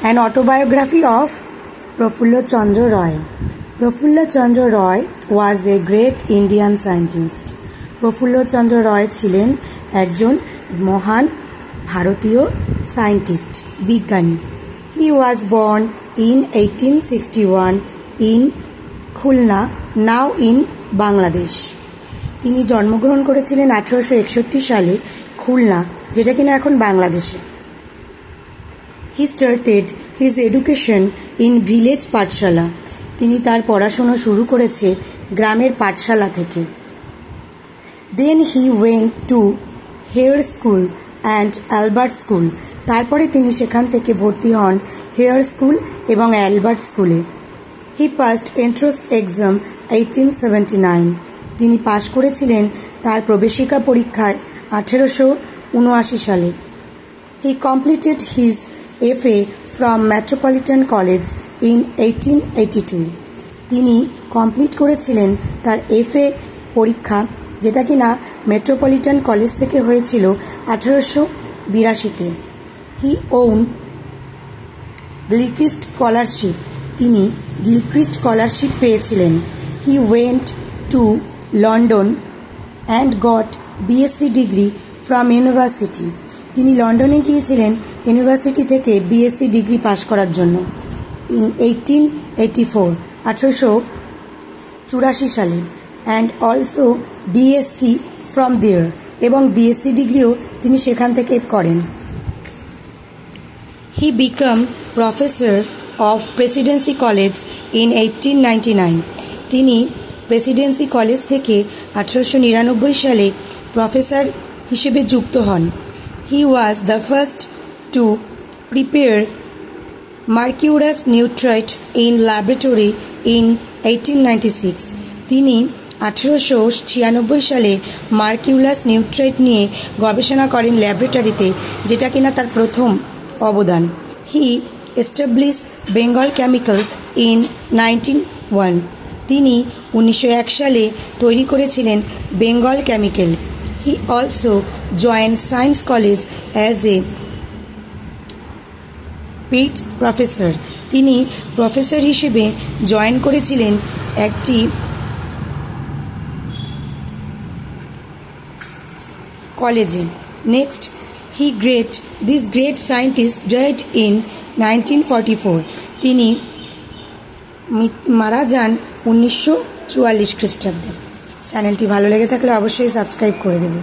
An autobiography of Prafulla Chandra Roy. Prafulla Chandra Roy was a great Indian scientist. Prafulla Chandra রয় ছিলেন একজন মহান ভারতীয় scientist বিজ্ঞানী। He was born in 1861 in Khulna, now in Bangladesh. তিনি জন্মগ্রহণ করেছিলেন 1861 সালে খুলনা, যেটা কিনা এখন বাংলাদেশে। He started his education in village পাঠশালা। তিনি তার পড়াশোনা শুরু করেছে গ্রামের পাঠশালা থেকে। Then he went to Hare School and Albert School. তারপরে তিনি সেখান থেকে ভর্তি হন হেয়ার স্কুল এবং অ্যালবার্ট স্কুলে। He passed entrance exam 1879. তিনি পাশ করেছিলেন তার প্রবেশিকা পরীক্ষায় 1879 সালে। He completed his FA from Metropolitan College in 1882. তিনি কমপ্লিট করেছিলেন তার FA পরীক্ষা, যেটা কিনা মেট্রোপলিটন কলেজ থেকে হয়েছিল 1882-তে। হি ওন গিলক্রিস্ট স্কলারশিপ। তিনি গিলক্রিস্ট স্কলারশিপ পেয়েছিলেন। He went to London and got BSc degree from university. তিনি লন্ডনে গিয়েছিলেন ইউনিভার্সিটি থেকে BSc ডিগ্রি পাশ করার জন্য। ইন 1884 সালে and also DSc from there, এবং DSc ডিগ্রিও তিনি সেখান থেকে করেন। He became professor of Presidency College in 1899। তিনি প্রেসিডেন্সি কলেজ থেকে 1899 সালে প্রফেসর হিসেবে যুক্ত হন। He was the first to prepare mercurous nitrite in laboratory in 1896। তিনি 1896 সালে মার্কিউলাস নিউট্রাইট নিয়ে গবেষণা করেন ল্যাবরেটরিতে, যেটা কিনা তার প্রথম অবদান। He establish Bengal chemical in 1901। তিনি 1901 সালে তৈরি করেছিলেন Bengal chemical. He also join science college as a pit professor. তিনি প্রফেসর হিসেবে জয়েন করেছিলেন একটি কলেজে। Next, this great scientist died in 1944। তিনি মারা যান 1944 খ্রিস্টাব্দে। চ্যানেলটি ভালো লেগে থাকলে অবশ্যই সাবস্ক্রাইব করে দেবে।